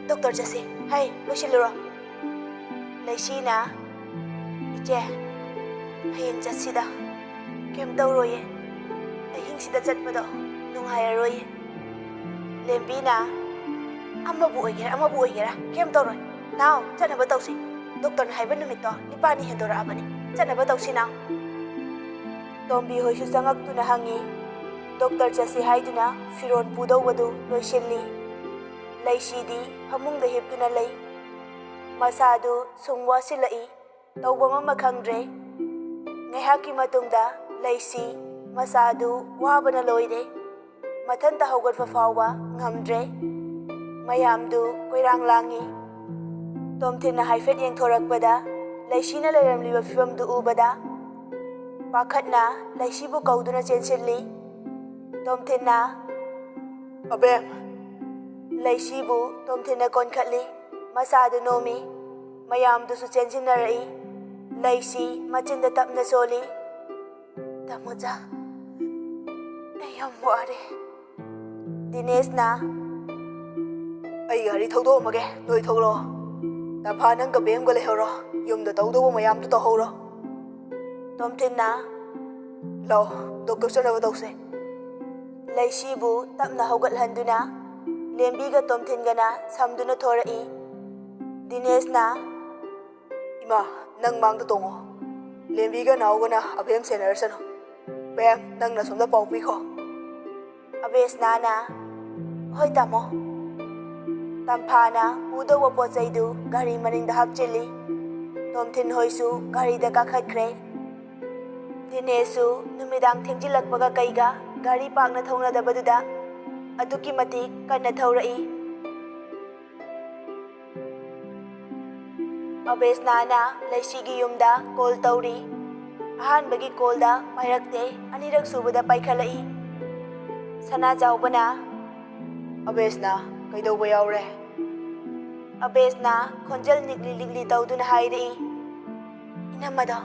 ꯗꯣꯛꯇꯔ ꯆꯠꯁꯤ, ꯍꯩ ꯂꯣꯏꯁꯤꯜꯂꯨꯔꯣ꯫ ꯂꯩꯁꯤꯅ, ꯏꯆꯦ ꯍꯌꯦꯡ ꯆꯠꯁꯤꯗ, ꯀꯩꯝ ꯇꯧꯔꯣꯏꯌꯦ, ꯑꯍꯤꯡꯁꯤꯗ ꯆꯠꯄꯗꯣ ꯅꯨꯡꯉꯥꯏꯔꯔꯣꯏꯌꯦ꯫ ꯂꯦꯝꯕꯤꯅ, ꯑꯃꯕꯨ ꯑꯣꯏꯒꯦꯔꯥ ꯀꯩꯝ ꯇꯧꯔꯣꯏ, ꯅꯥꯎ ꯆꯠꯅꯕ ꯇꯧꯁꯤ, ꯗꯣꯛꯇꯔꯅ ꯍꯥꯏꯕ ꯅꯨꯃꯤꯠꯇꯣ 9 ꯍꯦꯟꯗꯣꯔꯛꯑꯕꯅꯤ, ꯆꯠꯅꯕ ꯇꯧꯁꯤ ꯅꯥꯎ꯫ ꯇꯣꯝꯕꯤ ꯍꯣꯏꯁꯨ ꯆꯪꯉꯛꯇꯨꯅ ꯍꯪꯉꯤ꯫ ꯗꯣꯛꯇꯔ ꯆꯠꯁꯤ ꯍꯥꯏꯗꯨꯅ ꯐꯤꯔꯣꯜ ꯄꯨꯗꯧꯕꯗꯨ ꯂꯣꯏꯁꯤꯜꯂꯤ꯫ ꯂꯩꯁꯤꯗꯤ ꯐꯃꯨꯡꯗ ꯍꯤꯞꯇꯨꯅ ꯂꯩ꯫ ꯃꯁꯥꯗꯨ ꯁꯨꯝ ꯋꯥꯁꯤꯜꯂꯛꯏ, ꯇꯧꯕꯝ ꯑꯃ ꯈꯪꯗ꯭ꯔꯦ꯫ ꯉꯥꯏꯍꯥꯛꯀꯤ ꯃꯇꯨꯡꯗ ꯂꯩꯁꯤ ꯃꯁꯥꯗꯨ ꯋꯥꯕꯅ ꯂꯣꯏꯔꯦ꯫ ꯃꯊꯟꯇ ꯍꯧꯒꯠꯄ ꯐꯥꯎꯕ ꯉꯝꯗ꯭ꯔꯦ꯫ ꯃꯌꯥꯝꯗꯨ ꯀꯣꯏꯔꯥꯡ ꯂꯥꯡꯉꯤ꯫ ꯇꯣꯝꯊꯤꯟꯅ ꯍꯥꯏꯐꯦꯠ ꯌꯦꯡꯊꯣꯔꯛꯄꯗ ꯂꯩꯁꯤꯅ ꯂꯩꯔꯝꯂꯤꯕ ꯐꯤꯚꯝꯗꯨ ꯎꯕꯗ ꯄꯥꯈꯠꯅ ꯂꯩꯁꯤꯕꯨ ꯀꯧꯗꯨꯅ ꯆꯦꯟꯁꯤꯜꯂꯤ꯫ ꯇꯣꯝꯊꯤꯟꯅ, ꯑꯕꯦꯝ꯫ ꯂꯩꯁꯤꯕꯨ ꯇꯣꯝꯊꯤꯟꯅ ꯀꯣꯟꯈꯠꯂꯤ꯫ ꯃꯁꯥꯗꯨ ꯅꯣꯝꯃꯤ꯫ ꯃꯌꯥꯝꯗꯨꯁꯨ ꯆꯦꯟꯁꯤꯟꯅꯔꯛꯏ꯫ ꯂꯩꯁꯤ ꯃꯆꯤꯟꯗ ꯇꯞꯅ ꯁꯣꯜꯂꯤ꯫ ꯇꯥꯃꯣꯆꯥ, ꯑꯩ ꯌꯥꯝ ꯋꯥꯔꯦ꯫ ꯗꯤꯅꯦꯁꯅ, ꯑꯩ ꯒꯥꯔꯤ ꯊꯧꯗꯣꯛꯑꯝꯃꯒꯦ, ꯅꯣꯏ ꯊꯣꯛꯂꯛꯑꯣ꯫ ꯇꯝꯐꯥ ꯅꯪꯒ ꯕꯦꯝꯒ ꯂꯩꯍꯧꯔꯣ, ꯌꯨꯝꯗ ꯇꯧꯗꯧꯕ ꯃꯌꯥꯝꯗꯨ ꯇꯧꯍꯧꯔꯣ꯫ ꯇꯣꯝꯊꯤꯟꯅ, ꯂꯥꯛꯑꯣ ꯗꯣꯛꯇꯔ ꯆꯠꯅꯕ ꯇꯧꯁꯦ꯫ ꯂꯩꯁꯤꯕꯨ ꯇꯞꯅ ꯍꯧꯒꯠꯍꯟꯗꯨꯅ ꯂꯦꯝꯕꯤꯒ ꯇꯣꯝꯊꯤꯟꯒꯅ ꯁꯝꯗꯨꯅ ꯊꯣꯔꯛꯏ꯫ ꯗꯤꯅꯦꯁꯅ, ꯏꯃꯥ ꯅꯪ ꯃꯥꯡꯗ ꯇꯣꯡꯉꯣ, ꯂꯦꯝꯕꯤꯒ ꯅꯥꯎꯒꯅ ꯑꯕꯦꯝ ꯁꯦꯟꯅꯔꯁꯅꯨ꯫ ꯕꯦꯝ, ꯅꯪꯅ ꯁꯣꯝꯗ ꯄꯥꯎ ꯄꯤꯈꯣ. ꯑꯕꯦꯁꯅꯥꯅ ꯍꯣꯏ ꯇꯥꯃꯣ. ꯇꯝꯐꯥꯅ ꯄꯨꯗꯧꯕ ꯄꯣꯠ ꯆꯩꯗꯨ ꯒꯥꯔꯤ ꯃꯅꯤꯡꯗ ꯍꯥꯞꯆꯤꯜꯂꯤ. ꯇꯣꯝꯊꯤꯟ ꯍꯣꯏꯁꯨ ꯒꯥꯔꯤꯗ ꯀꯥꯈꯠꯈ꯭ꯔꯦ. ꯗꯤꯅꯦꯁꯁꯨ ꯅꯨꯃꯤꯗꯥꯡ ꯊꯦꯡꯖꯤꯜꯂꯛꯄꯒ ꯀꯩꯒ ꯒꯥꯔꯤ ꯄꯥꯛꯅ ꯊꯧꯅꯗꯕꯗꯨꯗ ꯑꯗꯨꯛꯀꯤ ꯃꯇꯤꯛ ꯀꯟꯅ ꯊꯧꯔꯛꯏ. ꯑꯕꯦꯁꯅꯥꯅ ꯂꯩꯁꯤꯒꯤ ꯌꯨꯝꯗ ꯀꯣꯜ ꯇꯧꯔꯤ. ꯑꯍꯥꯟꯕꯒꯤ ꯀꯣꯜꯗ ꯄꯥꯏꯔꯛꯇꯦ, ꯑꯅꯤꯔꯛ ꯁꯨꯕꯗ ꯄꯥꯏꯈꯠꯂꯛꯏ. ꯁꯅꯥꯖꯥꯎꯕꯅ ꯑꯕꯦꯁꯅꯥ, ꯀꯩꯗꯧꯕ ꯌꯥꯎꯔꯦ? ꯑꯕꯦꯁꯅꯥ ꯈꯣꯟꯖꯦꯜ ꯅꯤꯛꯂꯤ ꯂꯤꯛꯂꯤ ꯇꯧꯗꯨꯅ ꯍꯥꯏꯔꯛꯏ. ꯏꯅꯝꯃꯗꯣ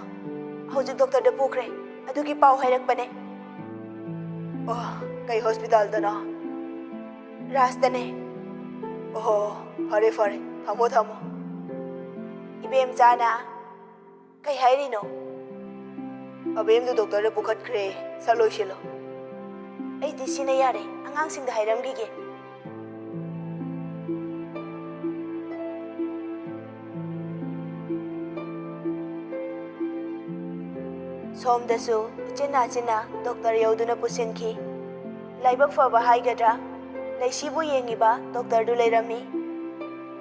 ꯍꯧꯖꯤꯛ ꯗꯣꯛꯇꯔꯗ ꯄꯨꯈ꯭ꯔꯦ, ꯑꯗꯨꯒꯤ ꯄꯥꯎ ꯍꯥꯏꯔꯛꯄꯅꯦ. ꯑꯣ, ꯀꯩ ꯍꯣꯁꯄꯤꯇꯥꯜꯗꯅꯣ? ꯔꯥꯖꯇꯅꯦ. ꯑꯣꯍꯣ, ꯐꯔꯦ ꯐꯔꯦ, ꯊꯝꯃꯣ ꯊꯝꯃꯣ. ꯏꯕꯦꯝꯆꯥꯅ ꯀꯩ ꯍꯥꯏꯔꯤꯅꯣ? ꯑꯕꯦꯝꯗꯨ ꯗꯣꯛꯇꯔꯗ ꯄꯨꯈꯠꯈ꯭ꯔꯦ, ꯁꯠ ꯂꯣꯏꯁꯤꯜꯂꯣ. ꯑꯩꯗꯤ ꯁꯤꯅ ꯌꯥꯔꯦ, ꯑꯉꯥꯡꯁꯤꯡꯗ ꯍꯥꯏꯔꯝꯈꯤꯒꯦ. ꯁꯣꯝꯗꯁꯨ ꯎꯆꯤꯟ ꯅꯥꯆꯤꯟꯅ ꯗꯣꯛꯇꯔ ꯌꯧꯗꯨꯅ ꯄꯨꯁꯤꯟꯈꯤ. ꯂꯥꯏꯕꯛ ꯐꯕ ꯍꯥꯏꯒꯗ꯭ꯔꯥ, ꯂꯩꯁꯤꯕꯨ ꯌꯦꯡꯉꯤꯕ ꯗꯣꯛꯇꯔꯗꯨ ꯂꯩꯔꯝꯃꯤ.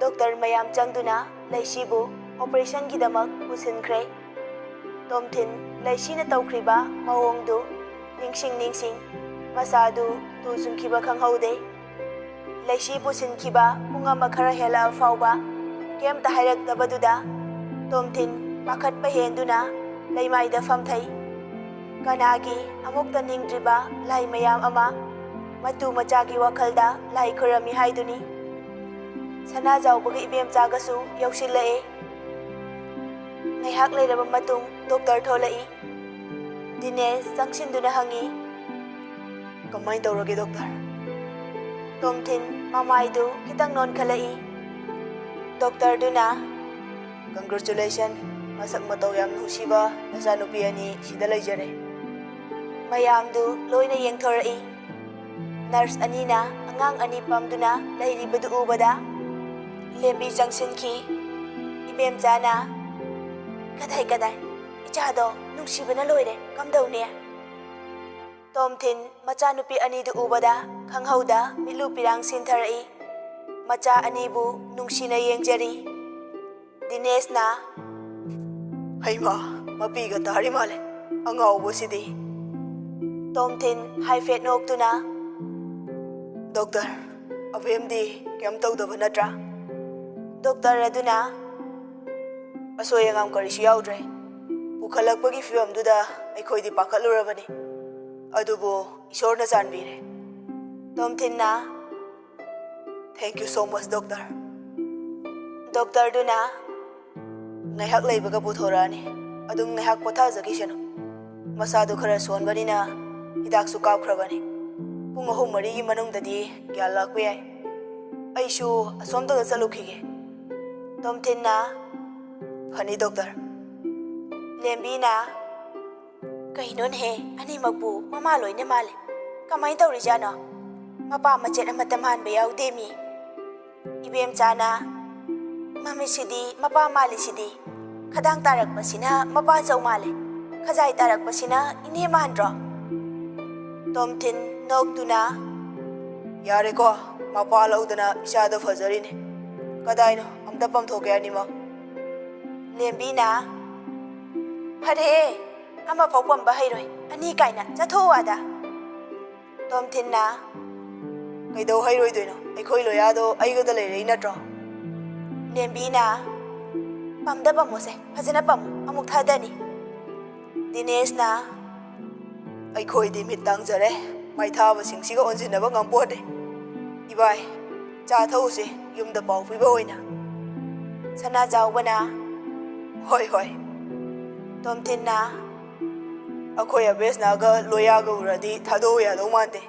ꯗꯣꯛꯇꯔ ꯃꯌꯥꯝ ꯆꯪꯗꯨꯅ ꯂꯩꯁꯤꯕꯨ ꯑꯣꯄꯔꯦꯁꯟꯒꯤꯗꯃꯛ ꯄꯨꯁꯤꯟꯈ꯭ꯔꯦ. ꯇꯣꯝꯊꯤꯟ ꯂꯩꯁꯤꯅ ꯇꯧꯈ꯭ꯔꯤꯕ ꯃꯑꯣꯡꯗꯨ ꯅꯤꯡꯁꯤꯡ ꯃꯁꯥꯗꯨ ꯇꯨ ꯆꯨꯡꯈꯤꯕ ꯈꯪꯍꯧꯗꯦ. ꯂꯩꯁꯤ ꯄꯨꯁꯤꯟꯈꯤꯕ ꯄꯨꯡ ꯑꯃ ꯈꯔ ꯍꯦꯜꯂꯛꯑ ꯐꯥꯎꯕ ꯀꯩꯝꯇ ꯍꯥꯏꯔꯛꯇꯕꯗꯨꯗ ꯇꯣꯝꯊꯤꯟ ꯄꯥꯈꯠꯄ ꯍꯦꯟꯗꯨꯅ ꯂꯩꯃꯥꯏꯗ ꯐꯝꯊꯩ. ꯀꯅꯥꯒꯤ ꯑꯃꯨꯛꯇ ꯅꯤꯡꯗ꯭ꯔꯤꯕ ꯂꯥꯏ ꯃꯌꯥꯝ ꯑꯃ ꯃꯇꯨ ꯃꯆꯥꯒꯤ ꯋꯥꯈꯜꯗ ꯂꯥꯏ ꯈꯣꯏꯔꯝꯃꯤ ꯍꯥꯏꯗꯨꯅꯤ. ꯁꯅꯥꯖꯥꯎꯕꯒ ꯏꯕꯦꯝꯆꯥꯒꯁꯨ ꯌꯧꯁꯤꯜꯂꯛꯑꯦ. ꯉꯥꯏꯍꯥꯛ ꯂꯩꯔꯕ ꯃꯇꯨꯡ ꯗꯣꯛꯇꯔ ꯊꯣꯛꯂꯛꯏ. ꯗꯤꯅꯦꯁ ꯆꯪꯁꯤꯟꯗꯨꯅ ꯍꯪꯉꯤ. ꯀꯃꯥꯏꯅ ꯇꯧꯔꯒꯦ ꯗꯣꯛꯇꯔ? ꯇꯣꯝꯊꯤꯟ ꯃꯃꯥꯏꯗꯨ ꯈꯤꯇꯪ ꯅꯣꯟꯈꯠꯂꯛꯏ. ꯗꯣꯛꯇꯔꯗꯨꯅ ꯀꯪꯒ꯭ꯔꯦꯆꯨꯂꯦꯁꯟ, ꯃꯁꯛ ꯃꯇꯧ ꯌꯥꯝ ꯅꯨꯡꯁꯤꯕ ꯅꯆꯥꯅꯨꯄꯤ ꯑꯅꯤ ꯁꯤꯗ ꯂꯩꯖꯔꯦ. ꯃꯌꯥꯝꯗꯨ ꯂꯣꯏꯅ ꯌꯦꯡꯊꯣꯔꯛꯏ. ꯅꯔꯁ ꯑꯅꯤꯅ ꯑꯉꯥꯡ ꯑꯅꯤ ꯄꯝꯗꯨꯅ ꯂꯩꯔꯤꯕꯗꯨ ꯎꯕꯗ ꯂꯦꯝꯕꯤ ꯆꯪꯁꯤꯟꯈꯤ. ꯏꯕꯦꯝꯆꯥꯅ ꯀꯗꯥꯏ ꯏꯆꯥꯗꯣ ꯅꯨꯡꯁꯤꯕꯅ ꯂꯣꯏꯔꯦ, ꯀꯝꯗꯧꯅꯤ? ꯇꯣꯝꯊꯤꯟ ꯃꯆꯥꯅꯨꯄꯤ ꯑꯅꯤꯗꯨ ꯎꯕꯗ ꯈꯪꯍꯧꯗ ꯃꯤꯠꯂꯨ ꯄꯤꯔꯥꯡ ꯁꯤꯟꯊꯔꯛꯏ. ꯃꯆꯥ ꯑꯅꯤꯕꯨ ꯅꯨꯡꯁꯤꯅ ꯌꯦꯡꯖꯔꯤ. ꯗꯤꯅꯦꯁꯅ ꯍꯩꯃꯥ, ꯃꯄꯤꯒ ꯇꯥꯔꯤ ꯃꯥꯜꯂꯦ, ꯑꯉꯥꯎꯕꯁꯤꯗꯤ. ꯇꯣꯝꯊꯤꯟ ꯍꯥꯏꯐꯦꯠ ꯅꯣꯛꯇꯨꯅ ꯗꯣꯛꯇꯔ, ꯑꯕꯦꯝꯗꯤ ꯀꯩꯝ ꯇꯧꯗꯕ ꯅꯠꯇ꯭ꯔꯥ? ꯗꯣꯛꯇꯔ ꯑꯗꯨꯅ ꯑꯁꯣꯏ ꯑꯉꯥꯝ ꯀꯔꯤꯁꯨ ꯌꯥꯎꯗ꯭ꯔꯦ. ꯄꯨꯈꯠꯂꯛꯄꯒꯤ ꯐꯤꯚꯝꯗꯨꯗ ꯑꯩꯈꯣꯏꯗꯤ ꯄꯥꯈꯠꯂꯨꯔꯕꯅꯤ, ꯑꯗꯨꯕꯨ ꯏꯁꯣꯔꯅ ꯆꯥꯟꯕꯤꯔꯦ. ꯇꯣꯝꯊꯤꯟꯅ ꯊꯦꯡꯛ ꯌꯨ ꯁꯣ ꯃꯆ ꯗꯣꯛꯇꯔ. ꯗꯣꯛꯇꯔꯗꯨꯅ ꯉꯥꯏꯍꯥꯛ ꯂꯩꯕꯒ ꯄꯨꯊꯣꯔꯛꯑꯅꯤ, ꯑꯗꯨꯝ ꯉꯥꯏꯍꯥꯛ ꯄꯣꯊꯥꯖꯈꯤꯁꯅꯨ. ꯃꯁꯥꯗꯨ ꯈꯔ ꯁꯣꯟꯕꯅꯤꯅ ꯍꯤꯗꯥꯛꯁꯨ ꯀꯥꯞꯈ꯭ꯔꯕꯅꯤ. ꯄꯨꯡ 3-4ꯒꯤ ꯃꯅꯨꯡꯗꯗꯤ ꯒ꯭ꯌꯥꯟ ꯂꯥꯛꯄ ꯌꯥꯏ. ꯑꯩꯁꯨ ꯑꯁꯣꯝꯗꯒ ꯆꯠꯂꯨꯈꯤꯒꯦ. ꯇꯣꯝꯊꯤꯟꯅ ꯐꯅꯤ ꯗꯣꯛꯇꯔ. ꯂꯦꯝꯕꯤꯅ ꯀꯩꯅꯣꯅꯦꯍꯦ, ꯑꯅꯤꯃꯛꯄꯨ ꯃꯃꯥ ꯂꯣꯏꯅ ꯃꯥꯜꯂꯦ, ꯀꯃꯥꯏꯅ ꯇꯧꯔꯤꯖꯥꯠꯅꯣ? ꯃꯄꯥ ꯃꯆꯦꯠ ꯑꯃꯠꯇ ꯃꯥꯟꯕ ꯌꯥꯎꯗꯦ ꯃꯤ. ꯏꯕꯦꯝꯆꯥꯅ ꯃꯃꯤꯠꯁꯤꯗꯤ ꯃꯄꯥ ꯃꯥꯜꯂꯤꯁꯤꯗꯤ, ꯈꯗꯥꯡ ꯇꯥꯔꯛꯄꯁꯤꯅ ꯃꯄꯥ ꯆꯧ ꯃꯥꯜꯂꯦ, ꯈꯖꯥꯏ ꯇꯥꯔꯛꯄꯁꯤꯅ ꯏꯅꯦ ꯃꯥꯟꯗ꯭ꯔꯣ? ꯇꯣꯝꯊꯤꯟ ꯅꯣꯛꯇꯨꯅ ꯌꯥꯔꯦꯀꯣ, ꯃꯄꯥ ꯂꯧꯗꯅ ꯏꯆꯥꯗꯣ ꯐꯖꯔꯤꯅꯦ. ꯀꯗꯥꯏꯅꯣ, ꯑꯝꯇ ꯄꯝꯊꯣꯛꯀꯦ ꯑꯅꯤꯃꯛ. ꯂꯦꯝꯕꯤꯅ ꯐꯔꯦ, ꯑꯃꯐꯥꯎ ꯄꯝꯕ ꯍꯩꯔꯣꯏ, ꯑꯅꯤ ꯀꯥꯏꯅ ꯆꯠꯊꯣꯛꯎ ꯑꯥꯗ. ꯇꯣꯝꯊꯤꯟꯅ ꯀꯩꯗꯧ ꯍꯩꯔꯣꯏꯗꯣꯏꯅꯣ, ꯑꯩꯈꯣꯏ ꯂꯣꯌꯥꯗꯣ ꯑꯩꯒꯗ ꯂꯩꯔꯛꯏ ꯅꯠꯇ꯭ꯔꯣ? ꯂꯦꯝꯕꯤꯅ ꯄꯝꯗ ꯄꯝꯃꯣꯁꯦ, ꯐꯖꯅ ꯄꯝꯃꯣ, ꯑꯃꯨꯛ ꯊꯥꯗꯅꯤ. ꯗꯤꯅꯦꯁꯅ ꯑꯩꯈꯣꯏꯗꯤ ꯃꯤꯠ ꯇꯥꯡꯖꯔꯦ, ꯃꯩꯊꯥꯕꯁꯤꯡꯁꯤꯒ ꯑꯣꯟꯁꯤꯟꯅꯕ ꯉꯝꯄꯣꯠꯇꯦ. ꯏꯕꯥꯏ, ꯆꯥ ꯊꯛꯎꯁꯦ, ꯌꯨꯝꯗ ꯄꯥꯎ ꯄꯤꯕ ꯑꯣꯏꯅ. ꯁꯅꯥꯖꯥꯎꯕꯅ ꯍꯣꯏ. ꯇꯣꯝꯊꯤꯟꯅ ꯑꯩꯈꯣꯏ ꯑꯕꯦꯁꯅꯥꯒ ꯂꯣꯌꯥꯒ ꯎꯔꯗꯤ ꯊꯥꯗꯣꯛꯎ ꯌꯥꯗꯧ ꯃꯥꯟꯗꯦ.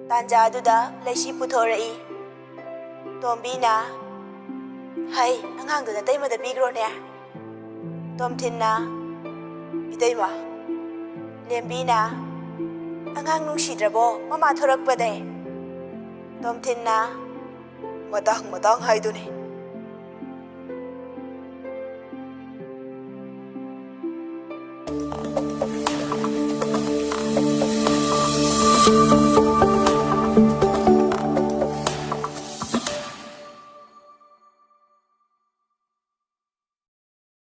ꯇꯥꯟꯖꯥꯗꯨꯗ ꯂꯩꯁꯤ ꯄꯨꯊꯣꯔꯛꯏ. ꯇꯣꯝꯕꯤꯅ ꯍꯩ, ꯑꯉꯥꯡꯗꯨ ꯅꯇꯩꯃꯗ ꯄꯤꯈ꯭ꯔꯣꯅꯦ. ꯇꯣꯝꯊꯤꯟꯅ ꯏꯇꯩꯃ. ꯂꯦꯝꯕꯤꯅ ꯑꯉꯥꯡ ꯅꯨꯡꯁꯤꯗ꯭ꯔꯕꯣ ꯃꯃꯥ ꯊꯣꯔꯛꯄꯗꯩ? ꯇꯣꯝꯊꯤꯟꯅ ꯃꯇꯥꯡ ꯍꯥꯏꯗꯨꯅꯤ.